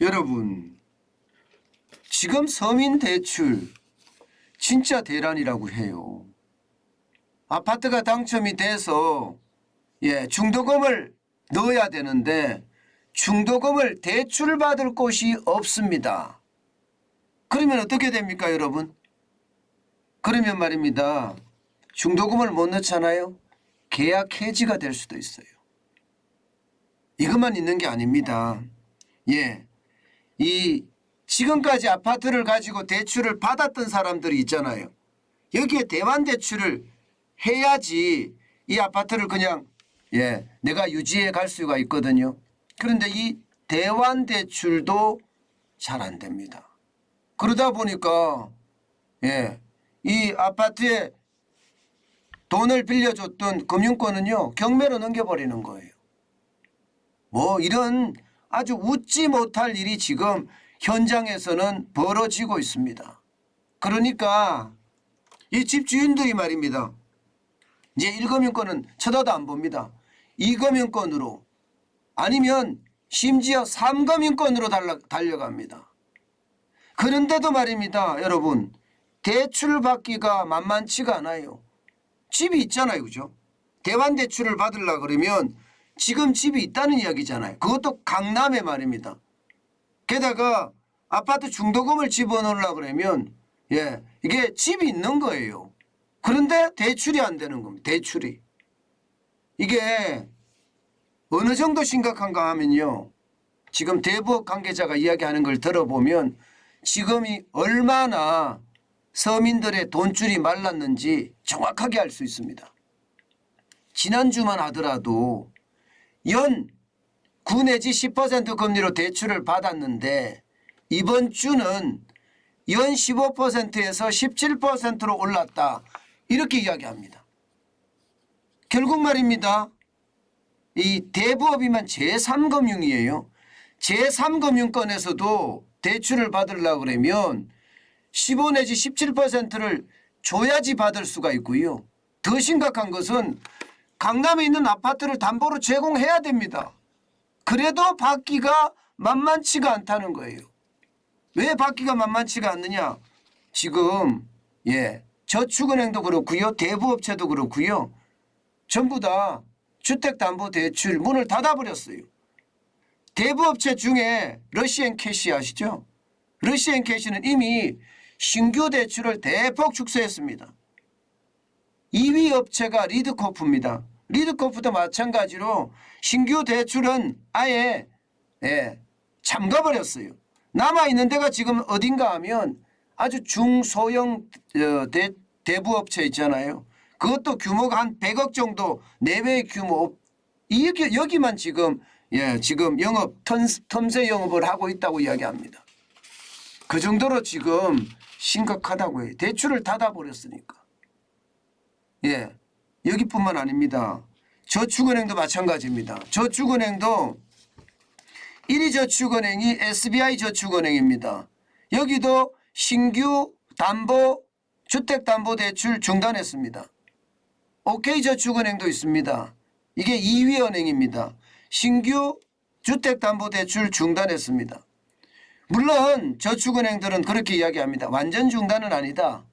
여러분, 지금 서민 대출 진짜 대란이라고 해요. 아파트가 당첨이 돼서 중도금을 넣어야 되는데 중도금을 대출받을 곳이 없습니다. 그러면 어떻게 됩니까, 여러분? 그러면 말입니다. 중도금을 못 넣잖아요. 계약 해지가 될 수도 있어요. 이것만 있는 게 아닙니다. 이 지금까지 아파트를 가지고 대출을 받았던 사람들이 있잖아요. 여기에 대환 대출을 해야지 이 아파트를 그냥 내가 유지해 갈 수가 있거든요. 그런데 이 대환 대출도 잘 안 됩니다. 그러다 보니까 이 아파트에 돈을 빌려줬던 금융권은요 경매로 넘겨버리는 거예요. 뭐 이런 아주 웃지 못할 일이 지금 현장에서는 벌어지고 있습니다. 그러니까 이 집주인들이 말입니다. 이제 1금융권은 쳐다도 안 봅니다. 2금융권으로 아니면 심지어 3금융권으로 달려갑니다. 그런데도 말입니다. 여러분, 대출을 받기가 만만치가 않아요. 집이 있잖아요. 그죠? 대환대출을 받으려고 그러면 지금 집이 있다는 이야기잖아요. 그것도 강남에 말입니다. 게다가 아파트 중도금을 집어넣으려고 그러면 이게 집이 있는 거예요. 그런데 대출이 안 되는 겁니다. 대출이. 이게 어느 정도 심각한가 하면요. 지금 대부업 관계자가 이야기하는 걸 들어보면 지금이 얼마나 서민들의 돈줄이 말랐는지 정확하게 알 수 있습니다. 지난주만 하더라도 연 9 내지 10% 금리로 대출을 받았는데 이번 주는 연 15%에서 17%로 올랐다. 이렇게 이야기합니다. 결국 말입니다. 이 대부업이면 제3금융이에요. 제3금융권에서도 대출을 받으려고 그러면 15 내지 17%를 줘야지 받을 수가 있고요. 더 심각한 것은 강남에 있는 아파트를 담보로 제공해야 됩니다. 그래도 받기가 만만치가 않다는 거예요. 왜 받기가 만만치가 않느냐? 지금 저축은행도 그렇고요. 대부업체도 그렇고요. 전부 다 주택담보대출 문을 닫아버렸어요. 대부업체 중에 러시앤캐시 아시죠? 러시앤캐시는 이미 신규 대출을 대폭 축소했습니다. 2위 업체가 리드코프입니다. 리드코프도 마찬가지로 신규 대출은 아예 잠가버렸어요. 남아있는 데가 지금 어딘가 하면 아주 중소형 대부업체 있잖아요. 그것도 규모가 한 100억 정도 내외의 규모. 여기만 지금 지금 영업 틈새 영업을 하고 있다고 이야기합니다. 그 정도로 지금 심각하다고 해요. 대출을 닫아버렸으니까. 여기뿐만 아닙니다. 저축은행도 마찬가지입니다. 저축은행도 1위 저축은행이 SBI 저축은행입니다. 여기도 신규 담보 주택담보대출 중단했습니다. OK저축은행도 있습니다. 이게 2위 은행입니다. 신규 주택담보대출 중단했습니다. 물론 저축은행들은 그렇게 이야기합니다. 완전 중단은 아니다.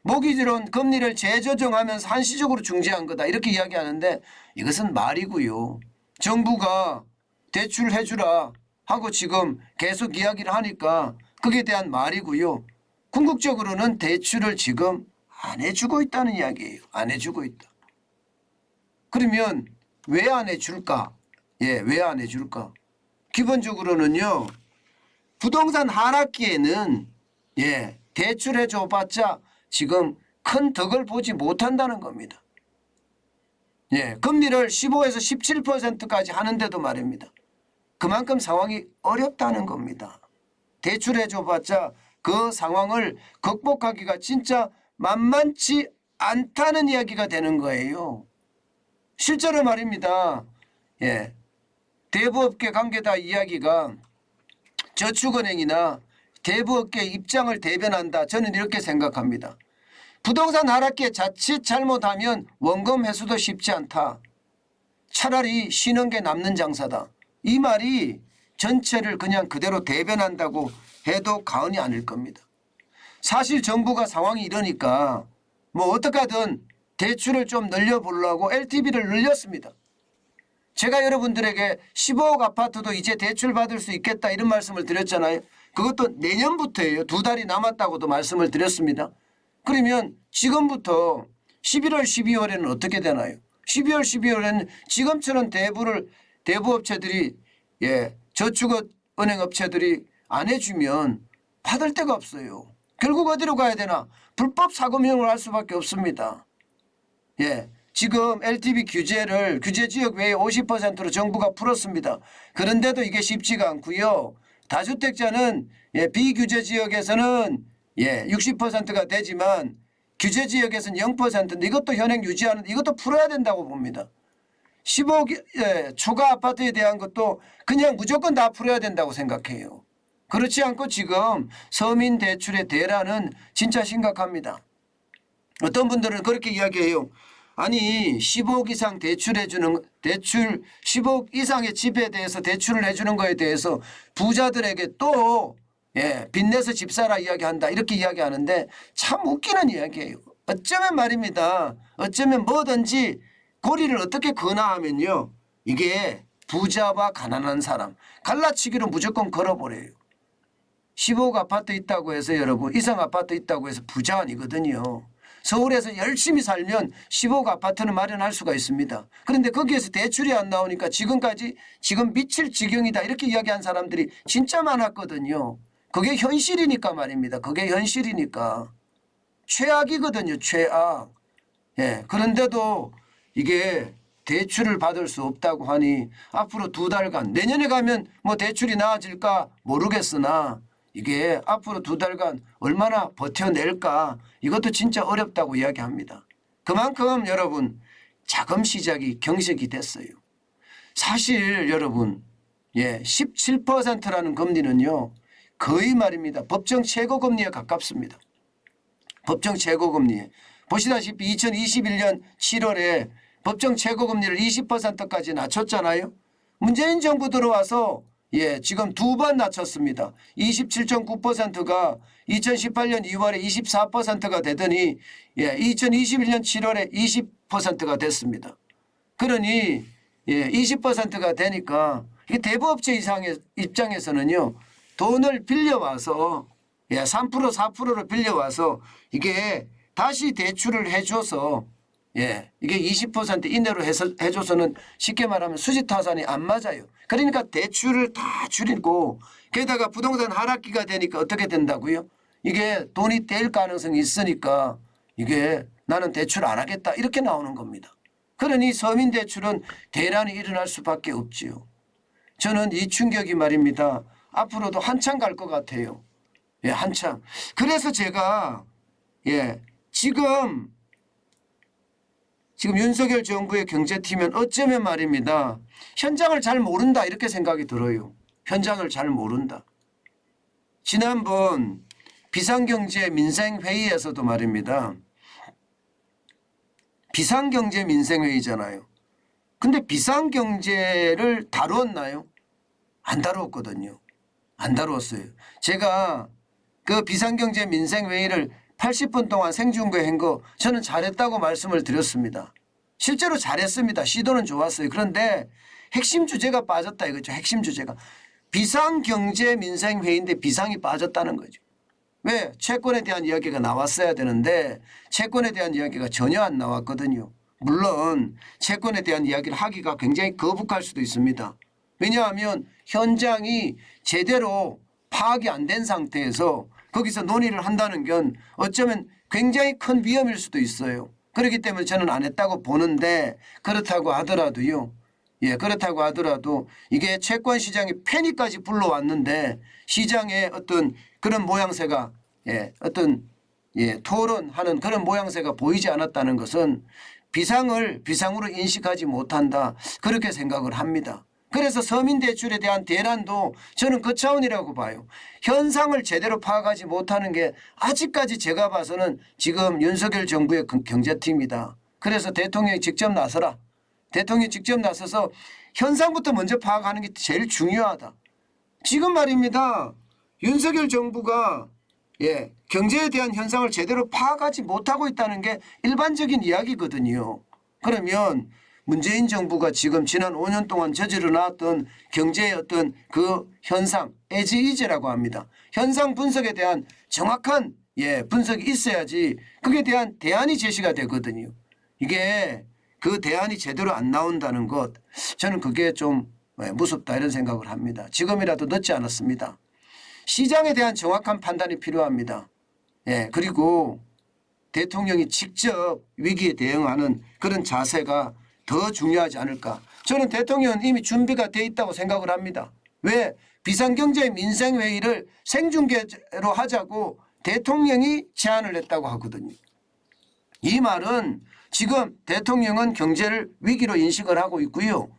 모기지론 금리를 재조정하면서 한시적으로 중지한 거다. 이렇게 이야기하는데 이것은 말이고요. 정부가 대출해 주라 하고 지금 계속 이야기를 하니까 그에 대한 말이고요. 궁극적으로는 대출을 지금 안 해주고 있다는 이야기예요. 안 해주고 있다. 그러면 왜 안 해줄까? 왜 안 해줄까? 기본적으로는요. 부동산 하락기에는 대출해 줘봤자 지금 큰 덕을 보지 못한다는 겁니다. 금리를 15에서 17%까지 하는데도 말입니다. 그만큼 상황이 어렵다는 겁니다. 대출해 줘봤자 그 상황을 극복하기가 진짜 만만치 않다는 이야기가 되는 거예요. 실제로 말입니다. 대부업계 관계자 이야기가 저축은행이나 대부업계 입장을 대변한다. 저는 이렇게 생각합니다. 부동산 하락기에 자칫 잘못하면 원금 회수도 쉽지 않다. 차라리 쉬는 게 남는 장사다. 이 말이 전체를 그냥 그대로 대변한다고 해도 과언이 아닐 겁니다. 사실 정부가 상황이 이러니까 뭐 어떻게든 대출을 좀 늘려보려고 LTV를 늘렸습니다. 제가 여러분들에게 15억 아파트도 이제 대출 받을 수 있겠다 이런 말씀을 드렸잖아요. 그것도 내년부터예요. 2달이 남았다고도 말씀을 드렸습니다. 그러면 지금부터 11월 12월에는 어떻게 되나요? 12월 12월에는 지금처럼 대부업체들이 저축은행 업체들이 안 해주면 받을 데가 없어요. 결국 어디로 가야 되나? 불법 사금융을 할 수밖에 없습니다. 지금 LTV 규제를 규제 지역 외에 50%로 정부가 풀었습니다. 그런데도 이게 쉽지가 않고요. 다주택자는 비규제 지역에서는 60%가 되지만 규제 지역에서는 0%인데 이것도 현행 유지하는데 이것도 풀어야 된다고 봅니다. 15억 초과 아파트에 대한 것도 그냥 무조건 다 풀어야 된다고 생각해요. 그렇지 않고 지금 서민 대출의 대란은 진짜 심각합니다. 어떤 분들은 그렇게 이야기해요. 아니 15억 이상 대출 15억 이상의 집에 대해서 대출을 해주는 거에 대해서 부자들에게 또 빚내서 집 사라 이야기한다 이렇게 이야기하는데 참 웃기는 이야기예요. 어쩌면 말입니다. 어쩌면 뭐든지 고리를 어떻게 거나하면요. 이게 부자와 가난한 사람 갈라치기로 무조건 걸어버려요. 15억 아파트 있다고 해서 여러분 이상 아파트 있다고 해서 부자 아니거든요. 서울에서 열심히 살면 15억 아파트는 마련할 수가 있습니다. 그런데 거기에서 대출이 안 나오니까 지금 미칠 지경이다 이렇게 이야기한 사람들이 진짜 많았거든요. 그게 현실이니까 말입니다. 그게 현실이니까. 최악이거든요. 최악. 그런데도 이게 대출을 받을 수 없다고 하니 앞으로 2달간 내년에 가면 뭐 대출이 나아질까 모르겠으나 이게 앞으로 2달간 얼마나 버텨낼까 이것도 진짜 어렵다고 이야기합니다. 그만큼 여러분 자금 시작이 경색이 됐어요. 사실 여러분 17%라는 금리는요. 거의 말입니다. 법정 최고금리에 가깝습니다. 법정 최고금리에. 보시다시피 2021년 7월에 법정 최고금리를 20%까지 낮췄잖아요. 문재인 정부 들어와서 지금 2번 낮췄습니다. 27.9%가 2018년 2월에 24%가 되더니 2021년 7월에 20%가 됐습니다. 그러니 20%가 되니까 대부업체 입장에서는요. 돈을 빌려와서 3% 4%를 빌려와서 이게 다시 대출을 해줘서 이게 20% 이내로 해줘서는 쉽게 말하면 수지타산이 안 맞아요. 그러니까 대출을 다 줄이고 게다가 부동산 하락기가 되니까 어떻게 된다고요? 이게 돈이 떼일 가능성이 있으니까 이게 나는 대출 안 하겠다 이렇게 나오는 겁니다. 그러니 서민 대출은 대란이 일어날 수밖에 없지요. 저는 이 충격이 말입니다. 앞으로도 한참 갈 것 같아요. 한참. 그래서 제가 지금 윤석열 정부의 경제팀은 어쩌면 말입니다. 현장을 잘 모른다 이렇게 생각이 들어요. 현장을 잘 모른다. 지난번 비상경제 민생회의에서도 말입니다. 비상경제 민생회의잖아요. 근데 비상경제를 다루었나요? 안 다루었거든요. 안 다루었어요. 제가 그 비상경제 민생회의를 80분 동안 생중계한 거 저는 잘했다고 말씀을 드렸습니다. 실제로 잘했습니다. 시도는 좋았어요. 그런데 핵심 주제가 빠졌다 이거죠. 핵심 주제가. 비상경제 민생회의인데 비상이 빠졌다는 거죠. 왜? 채권에 대한 이야기가 나왔어야 되는데 채권에 대한 이야기가 전혀 안 나왔거든요. 물론 채권에 대한 이야기를 하기가 굉장히 거북할 수도 있습니다. 왜냐하면 현장이 제대로 파악이 안 된 상태에서 거기서 논의를 한다는 건 어쩌면 굉장히 큰 위험일 수도 있어요. 그렇기 때문에 저는 안 했다고 보는데 그렇다고 하더라도요. 그렇다고 하더라도 이게 채권 시장에 패닉까지 불러왔는데 시장의 어떤 그런 모양새가 토론하는 그런 모양새가 보이지 않았다는 것은 비상을 비상으로 인식하지 못한다. 그렇게 생각을 합니다. 그래서 서민대출에 대한 대란도 저는 그 차원이라고 봐요. 현상을 제대로 파악하지 못하는 게 아직까지 제가 봐서는 지금 윤석열 정부의 경제팀이다. 그래서 대통령이 직접 나서라. 대통령이 직접 나서서 현상부터 먼저 파악하는 게 제일 중요하다. 지금 말입니다. 윤석열 정부가 경제에 대한 현상을 제대로 파악하지 못하고 있다는 게 일반적인 이야기거든요. 그러면 문재인 정부가 지금 지난 5년 동안 저질러 놨던 경제의 어떤 그 현상, 에지이제라고 합니다. 현상 분석에 대한 정확한 분석이 있어야지 그에 대한 대안이 제시가 되거든요. 이게 그 대안이 제대로 안 나온다는 것, 저는 그게 좀 무섭다 이런 생각을 합니다. 지금이라도 늦지 않았습니다. 시장에 대한 정확한 판단이 필요합니다. 그리고 대통령이 직접 위기에 대응하는 그런 자세가 더 중요하지 않을까. 저는 대통령은 이미 준비가 돼 있다고 생각을 합니다. 왜? 비상경제 민생회의를 생중계로 하자고 대통령이 제안을 했다고 하거든요. 이 말은 지금 대통령은 경제를 위기로 인식을 하고 있고요.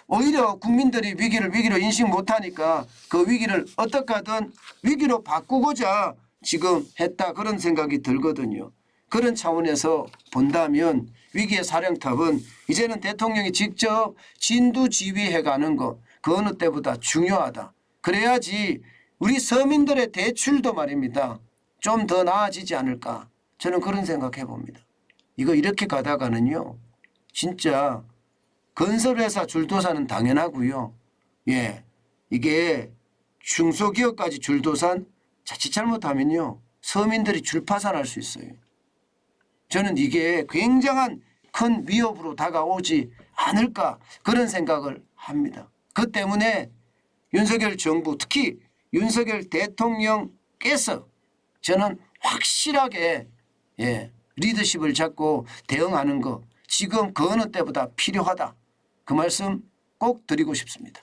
오히려 국민들이 위기로 인식 못하니까 그 위기를 어떻게 하든 위기로 바꾸고자 지금 했다 그런 생각이 들거든요. 그런 차원에서 본다면 위기의 사령탑은 이제는 대통령이 직접 진두지휘해가는 것, 그 어느 때보다 중요하다. 그래야지 우리 서민들의 대출도 말입니다. 좀 더 나아지지 않을까. 저는 그런 생각해 봅니다. 이거 이렇게 가다가는요. 진짜 건설회사 줄도산은 당연하고요. 이게 중소기업까지 줄도산 자칫 잘못하면요. 서민들이 줄파산할 수 있어요. 저는 이게 굉장한 큰 위협으로 다가오지 않을까 그런 생각을 합니다. 그 때문에 윤석열 정부 특히 윤석열 대통령께서 저는 확실하게 리더십을 잡고 대응하는 거 지금 그 어느 때보다 필요하다. 그 말씀 꼭 드리고 싶습니다.